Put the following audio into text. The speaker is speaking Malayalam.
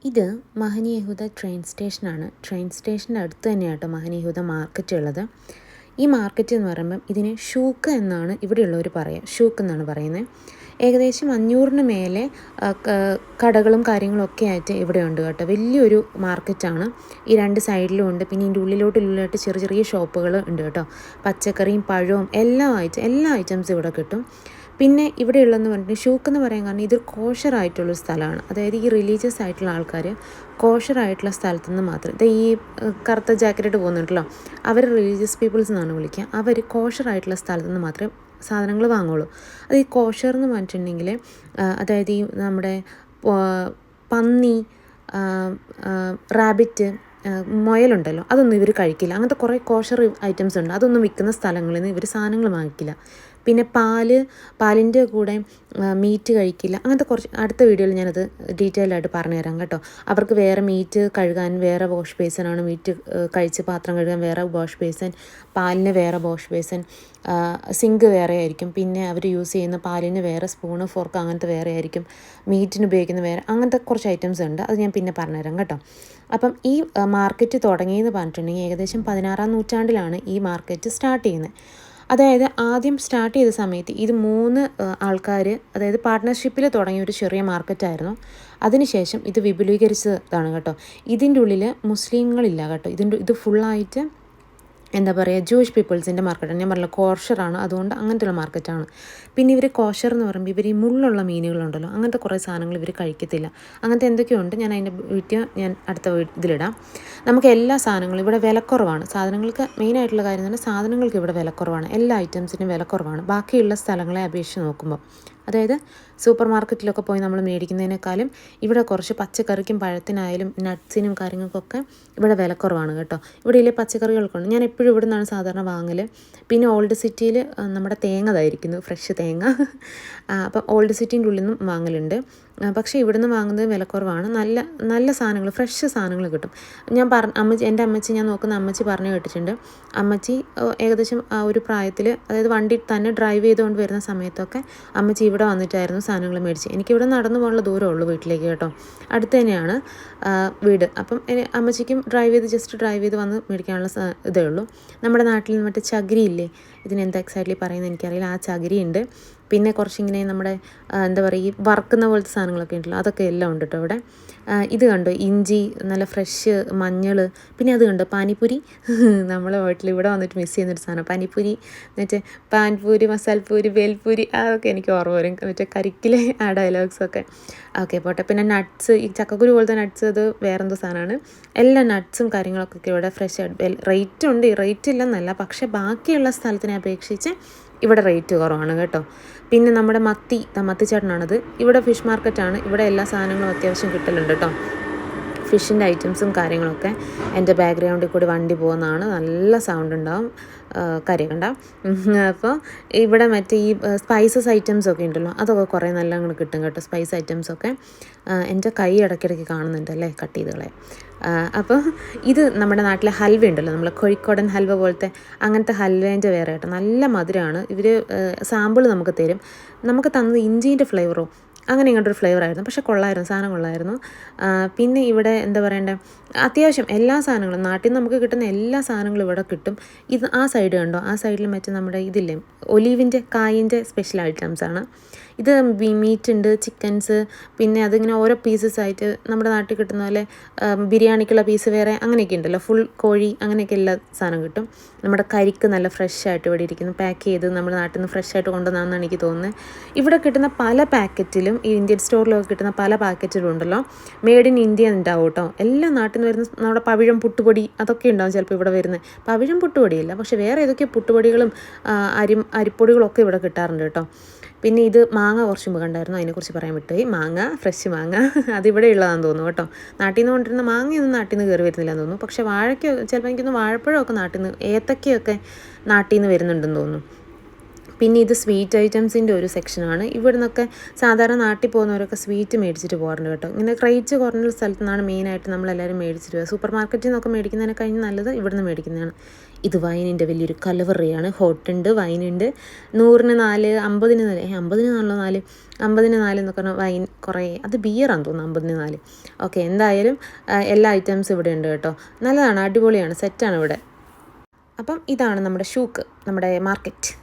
ഇത് മഹനി യഹൂദ ട്രെയിൻ സ്റ്റേഷനാണ്. ട്രെയിൻ സ്റ്റേഷൻ്റെ അടുത്ത് തന്നെയാണ് കേട്ടോ മഹനി യഹൂദ മാർക്കറ്റ് ഉള്ളത്. ഈ മാർക്കറ്റ് എന്ന് പറയുമ്പം ഇതിനെ ഷൂക്ക് എന്നാണ് ഇവിടെയുള്ളവർ പറയുക. ഷൂക്ക് എന്നാണ് പറയുന്നത്. ഏകദേശം 500-ന് മേലെ കടകളും കാര്യങ്ങളും ഒക്കെ ആയിട്ട് ഇവിടെ ഉണ്ട് കേട്ടോ. വലിയൊരു മാർക്കറ്റാണ്. ഈ രണ്ട് സൈഡിലും ഉണ്ട്. പിന്നെ ഇതിൻ്റെ ഉള്ളിലോട്ട് ചെറിയ ചെറിയ ഷോപ്പുകൾ ഉണ്ട് കേട്ടോ. പച്ചക്കറിയും പഴവും എല്ലാ ഐറ്റംസും ഇവിടെ കിട്ടും. പിന്നെ ഇവിടെയുള്ളതെന്ന് പറഞ്ഞിട്ട് ഷൂക്ക് എന്ന് പറയാൻ കാരണം ഇതൊരു കോഷറായിട്ടുള്ളൊരു സ്ഥലമാണ്. അതായത് ഈ റിലീജിയസ് ആയിട്ടുള്ള ആൾക്കാർ കോഷറായിട്ടുള്ള സ്ഥലത്തു നിന്ന് മാത്രം ഈ കറുത്ത ജാക്കറ്റിട്ട് പോകുന്നുണ്ടല്ലോ, അവർ റിലീജിയസ് പീപ്പിൾസ് എന്നാണ് വിളിക്കുക. അവർ കോഷറായിട്ടുള്ള സ്ഥലത്തു നിന്ന് മാത്രമേ സാധനങ്ങൾ വാങ്ങുള്ളൂ. അത് ഈ കോഷർ എന്ന് പറഞ്ഞിട്ടുണ്ടെങ്കിൽ അതായത് ഈ നമ്മുടെ പന്നി, റാബിറ്റ്, മുയലുണ്ടല്ലോ, അതൊന്നും ഇവർ കഴിക്കില്ല. അങ്ങനത്തെ കുറേ കോഷർ ഐറ്റംസ് ഉണ്ട്. അതൊന്നും വിൽക്കുന്ന സ്ഥലങ്ങളിൽ നിന്ന് ഇവർ സാധനങ്ങൾ വാങ്ങിക്കില്ല. പിന്നെ പാലിൻ്റെ കൂടെ മീറ്റ് കഴിക്കില്ല. അങ്ങനത്തെ കുറച്ച് അടുത്ത വീഡിയോയിൽ ഞാനത് ഡീറ്റെയിൽ ആയിട്ട് പറഞ്ഞുതരാം കേട്ടോ. അവർക്ക് വേറെ മീറ്റ് കഴുകാൻ വേറെ വാഷ് ബേസിനാണ്, മീറ്റ് കഴിച്ച് പാത്രം കഴുകാൻ വേറെ വാഷ് ബേസിൻ, പാലിന് വേറെ വാഷ് ബേസിൻ, സിങ്ക് വേറെ ആയിരിക്കും. പിന്നെ അവർ യൂസ് ചെയ്യുന്ന പാലിന് വേറെ സ്പൂണ്, ഫോർക്ക് അങ്ങനത്തെ വേറെ ആയിരിക്കും. മീറ്റിന് ഉപയോഗിക്കുന്ന വേറെ, അങ്ങനത്തെ കുറച്ച് ഐറ്റംസ് ഉണ്ട്. അത് ഞാൻ പിന്നെ പറഞ്ഞുതരാം കേട്ടോ. അപ്പം ഈ മാർക്കറ്റ് തുടങ്ങിയെന്ന് പറഞ്ഞിട്ടുണ്ടെങ്കിൽ ഏകദേശം 16-ാം നൂറ്റാണ്ടിലാണ് ഈ മാർക്കറ്റ് സ്റ്റാർട്ട് ചെയ്യുന്നത്. അതായത് ആദ്യം സ്റ്റാർട്ട് ചെയ്ത സമയത്ത് ഇത് 3 ആൾക്കാർ, അതായത് പാർട്ട്ണർഷിപ്പിൽ തുടങ്ങിയ ഒരു ചെറിയ മാർക്കറ്റായിരുന്നു. അതിനുശേഷം ഇത് വിപുലീകരിച്ചതാണ് കേട്ടോ. ഇതിൻ്റെ ഉള്ളിൽ മുസ്ലിങ്ങളില്ല കേട്ടോ. ഇത് ഫുള്ളായിട്ട് എന്താ പറയുക, ജൂയിഷ് പീപ്പിൾസിൻ്റെ മാർക്കറ്റാണ്. ഞാൻ പറഞ്ഞില്ല കോഷറാണ്, അതുകൊണ്ട് അങ്ങനത്തെ ഉള്ള മാർക്കറ്റാണ്. പിന്നെ ഇവർ കോഷർ എന്ന് പറയുമ്പോൾ ഇവർ ഈ മുള്ളുള്ള മീനുകളുണ്ടല്ലോ, അങ്ങനത്തെ കുറേ സാധനങ്ങൾ ഇവർ കഴിക്കത്തില്ല. അങ്ങനത്തെ എന്തൊക്കെയുണ്ട്, ഞാൻ അതിൻ്റെ വീഡിയോ ഞാൻ അടുത്ത ഇതിലിടാം. നമുക്ക് എല്ലാ സാധനങ്ങളും ഇവിടെ വിലക്കുറവാണ്. സാധനങ്ങൾക്ക് മെയിനായിട്ടുള്ള കാര്യം എന്ന് പറഞ്ഞാൽ സാധനങ്ങൾക്ക് ഇവിടെ വിലക്കുറവാണ്. എല്ലാ ഐറ്റംസിനും വിലക്കുറവാണ് ബാക്കിയുള്ള സ്ഥലങ്ങളെ അപേക്ഷിച്ച് നോക്കുമ്പോൾ. അതായത് സൂപ്പർ മാർക്കറ്റിലൊക്കെ പോയി നമ്മൾ മേടിക്കുന്നതിനേക്കാളും ഇവിടെ കുറച്ച് പച്ചക്കറിക്കും പഴത്തിനായാലും നട്ട്സിനും കാര്യങ്ങൾക്കൊക്കെ ഇവിടെ വിലക്കുറവാണ് കേട്ടോ. ഇവിടെ ഇല്ലേ പച്ചക്കറികൾക്കുണ്ട്. ഞാൻ എപ്പോഴും ഇവിടെ നിന്നാണ് സാധാരണ വാങ്ങൽ. പിന്നെ ഓൾഡ് സിറ്റിയിൽ നമ്മുടെ തേങ്ങ ഇതായിരിക്കുന്നു, ഫ്രഷ് തേങ്ങ. അപ്പം ഓൾഡ് സിറ്റീൻ്റെ ഉള്ളിൽ നിന്നും വാങ്ങലുണ്ട്. പക്ഷേ ഇവിടെ നിന്ന് വാങ്ങുന്നത് വിലക്കുറവാണ്. നല്ല സാധനങ്ങൾ, ഫ്രഷ് സാധനങ്ങൾ കിട്ടും. എൻ്റെ അമ്മച്ചി, ഞാൻ നോക്കുന്ന അമ്മച്ചി പറഞ്ഞു കേട്ടിട്ടുണ്ട്. അമ്മച്ചി ഏകദേശം ആ ഒരു പ്രായത്തിൽ, അതായത് വണ്ടി തന്നെ ഡ്രൈവ് ചെയ്തുകൊണ്ട് വരുന്ന സമയത്തൊക്കെ അമ്മച്ചി ഇവിടെ വന്നിട്ടായിരുന്നു സാധനങ്ങൾ മേടിച്ച്. എനിക്കിവിടെ നടന്നു പോകാനുള്ള ദൂരമുള്ളൂ വീട്ടിലേക്ക് കേട്ടോ. അടുത്ത് തന്നെയാണ് വീട്. അപ്പം അമ്മച്ചിക്കും ജസ്റ്റ് ഡ്രൈവ് ചെയ്ത് വന്ന് മേടിക്കാനുള്ള ഇതേ ഉള്ളൂ. നമ്മുടെ നാട്ടിൽ മറ്റേ ചകിരി ഇല്ലേ, ഇതിനെന്താ എക്സാക്ട്ലി പറയുന്നത് എനിക്കറിയില്ല, ആ ചകിരി ഉണ്ട്. പിന്നെ കുറച്ചിങ്ങനെ നമ്മുടെ എന്താ പറയുക, ഈ വറുക്കുന്ന പോലത്തെ സാധനങ്ങളൊക്കെ ഉണ്ടല്ലോ, അതൊക്കെ എല്ലാം ഉണ്ട് കേട്ടോ ഇവിടെ. ഇത് കണ്ടോ, ഇഞ്ചി, നല്ല ഫ്രഷ് മഞ്ഞൾ. പിന്നെ അത് കണ്ടോ പാനിപ്പൂരി. നമ്മളെ വീട്ടിൽ ഇവിടെ വന്നിട്ട് മിസ് ചെയ്യുന്നൊരു സാധനം പാനിപ്പൂരി. മറ്റേ പാൻപൂരി, മസാലപ്പൂരി, ബേൽപൂരി, അതൊക്കെ എനിക്ക് ഓർമ്മ വരും. മറ്റേ കരിക്കിലെ ആ ഡയലോഗ്സൊക്കെ. ഓക്കെ പോട്ടെ. പിന്നെ നട്ട്സ്, ഈ ചക്കക്കുരു പോലത്തെ നട്ട്സ്, അത് വേറെന്തോ സാധനമാണ്. എല്ലാ നട്ട്സും കാര്യങ്ങളൊക്കെ ഇവിടെ ഫ്രഷ് ആയിട്ട്. റേറ്റ് ഉണ്ട്, റേറ്റ് ഇല്ലെന്നല്ല, പക്ഷേ ബാക്കിയുള്ള സ്ഥലത്തിനെ അപേക്ഷിച്ച് ഇവിടെ റേറ്റ് കുറവാണ് കേട്ടോ. പിന്നെ നമ്മുടെ മത്തിച്ചേട്ടനാണത്. ഇവിടെ ഫിഷ് മാർക്കറ്റാണ്. ഇവിടെ എല്ലാ സാധനങ്ങളും അത്യാവശ്യം കിട്ടലുണ്ട് കേട്ടോ. ഫിഷിൻ്റെ ഐറ്റംസും കാര്യങ്ങളൊക്കെ. എൻ്റെ ബാക്ക്ഗ്രൗണ്ടിൽ കൂടി വണ്ടി പോകുന്നതാണ്, നല്ല സൗണ്ട് ഉണ്ടാവും, കാര്യമൊക്കെ ഉണ്ടാവും. അപ്പോൾ ഇവിടെ മറ്റേ ഈ സ്പൈസസ് ഐറ്റംസൊക്കെ ഉണ്ടല്ലോ, അതൊക്കെ കുറേ നല്ല അങ്ങോട്ട് കിട്ടും കേട്ടോ, സ്പൈസ് ഐറ്റംസൊക്കെ. എൻ്റെ കൈ ഇടയ്ക്കിടയ്ക്ക് കാണുന്നുണ്ട് അല്ലേ, കട്ട് ചെയ്ത് കളയാം. അപ്പോൾ ഇത് നമ്മുടെ നാട്ടിലെ ഹൽവ ഉണ്ടല്ലോ, നമ്മൾ കോഴിക്കോടൻ ഹൽവ പോലത്തെ, അങ്ങനത്തെ ഹൽവേൻ്റെ വേറെ കേട്ടോ. നല്ല മധുരമാണ്. ഇവർ സാമ്പിൾ നമുക്ക് തരും. നമുക്ക് തന്നത് ഇഞ്ചീൻ്റെ ഫ്ലേവറോ അങ്ങനെ ഇങ്ങോട്ടൊരു ഫ്ലേവറായിരുന്നു. പക്ഷേ കൊള്ളായിരുന്നു, സാധനം കൊള്ളായിരുന്നു. പിന്നെ ഇവിടെ എന്താ പറയണ്ടേ, അത്യാവശ്യം എല്ലാ സാധനങ്ങളും നാട്ടിൽ നിന്ന് നമുക്ക് കിട്ടുന്ന എല്ലാ സാധനങ്ങളും ഇവിടെ കിട്ടും. ഇത് ആ സൈഡ് കണ്ടോ, ആ സൈഡിൽ മറ്റേ നമ്മുടെ ഇതില്ലേ, ഒലീവിൻ്റെ കായിൻ്റെ സ്പെഷ്യൽ ഐറ്റംസാണ്. ഇത് മീറ്റ് ഉണ്ട്, ചിക്കൻസ്, പിന്നെ അതിങ്ങനെ ഓരോ പീസസ് ആയിട്ട് നമ്മുടെ നാട്ടിൽ കിട്ടുന്ന പോലെ ബിരിയാണിക്കുള്ള പീസ് വേറെ, അങ്ങനെയൊക്കെ ഉണ്ടല്ലോ, ഫുൾ കോഴി, അങ്ങനെയൊക്കെ എല്ലാ സാധനം കിട്ടും. നമ്മുടെ കരിക്ക് നല്ല ഫ്രഷ് ആയിട്ട് ഇവിടെ ഇരിക്കുന്നു, പാക്ക് ചെയ്ത് നമ്മുടെ നാട്ടിൽ നിന്ന് ഫ്രഷ് ആയിട്ട് കൊണ്ടുവന്നാണെന്നാണ് എനിക്ക് തോന്നുന്നത്. ഇവിടെ കിട്ടുന്ന പല പാക്കറ്റിലും, ഈ ഇന്ത്യൻ സ്റ്റോറിലൊക്കെ കിട്ടുന്ന പല പാക്കറ്റിലും ഉണ്ടല്ലോ മെയ്ഡ് ഇൻ ഇന്ത്യ ഉണ്ടാവും കേട്ടോ. എല്ലാ നാട്ടിൽ നിന്ന് വരുന്ന നമ്മുടെ പവിഴം പുട്ടുപൊടി അതൊക്കെ ഉണ്ടാവും ചിലപ്പോൾ ഇവിടെ വരുന്നത്. പവിഴം പുട്ടുപൊടിയില്ല, പക്ഷേ വേറെ ഏതൊക്കെ പുട്ടുപൊടികളും അരിപ്പൊടികളൊക്കെ ഇവിടെ കിട്ടാറുണ്ട് കേട്ടോ. പിന്നെ ഇത് മാങ്ങ കുറച്ച് മുമ്പ് കണ്ടായിരുന്നു, അതിനെക്കുറിച്ച് പറയാൻ വിട്ടുപോയി. മാങ്ങ, ഫ്രഷ് മാങ്ങ, അതിവിടെ ഉള്ളതാണെന്ന് തോന്നുന്നു കേട്ടോ. നാട്ടിൽ നിന്ന് കൊണ്ടിരുന്ന മാങ്ങയൊന്നും നാട്ടിൽ നിന്ന് കയറി വരുന്നില്ലെന്ന് തോന്നുന്നു. പക്ഷേ വാഴയ്ക്ക് ചിലപ്പോൾ എനിക്കൊന്ന് വാഴപ്പഴമൊക്കെ നാട്ടിൽ നിന്ന്, ഏത്തക്കയൊക്കെ നാട്ടിൽ നിന്ന് വരുന്നുണ്ടെന്ന് തോന്നുന്നു. പിന്നെ ഇത് സ്വീറ്റ് ഐറ്റംസിൻ്റെ ഒരു സെക്ഷനാണ്. ഇവിടെ നിന്നൊക്കെ സാധാരണ നാട്ടിൽ പോകുന്നവരൊക്കെ സ്വീറ്റ് മേടിച്ചിട്ട് പോകാറുണ്ട് കേട്ടോ. ഇങ്ങനെ റേറ്റ് കുറഞ്ഞ സ്ഥലത്തു നിന്നാണ് മെയിനായിട്ട് നമ്മളെല്ലാവരും മേടിച്ചിട്ട് പോകുക. സൂപ്പർ മാർക്കറ്റിൽ നിന്നൊക്കെ മേടിക്കുന്നതിനെ കഴിഞ്ഞ് നല്ലത് ഇവിടെ നിന്ന് മേടിക്കുന്നതാണ്. ഇത് വൈനിൻ്റെ വലിയൊരു കലവറയാണ്. ഹോട്ടുണ്ട്, വൈനുണ്ട്. 100-ന് 4, 50-ന് 4, 50-ന് 4, 50-ന് 4 എന്നൊക്കെ പറഞ്ഞാൽ വൈൻ കുറേ, അത് ബിയറാണെന്ന് തോന്നുന്നു 50-ന് 4. ഓക്കെ, എന്തായാലും എല്ലാ ഐറ്റംസും ഇവിടെ ഉണ്ട് കേട്ടോ. നല്ലതാണ്, അടിപൊളിയാണ്, സെറ്റാണ് ഇവിടെ. അപ്പം ഇതാണ് നമ്മുടെ ഷൂക്ക്, നമ്മുടെ മാർക്കറ്റ്.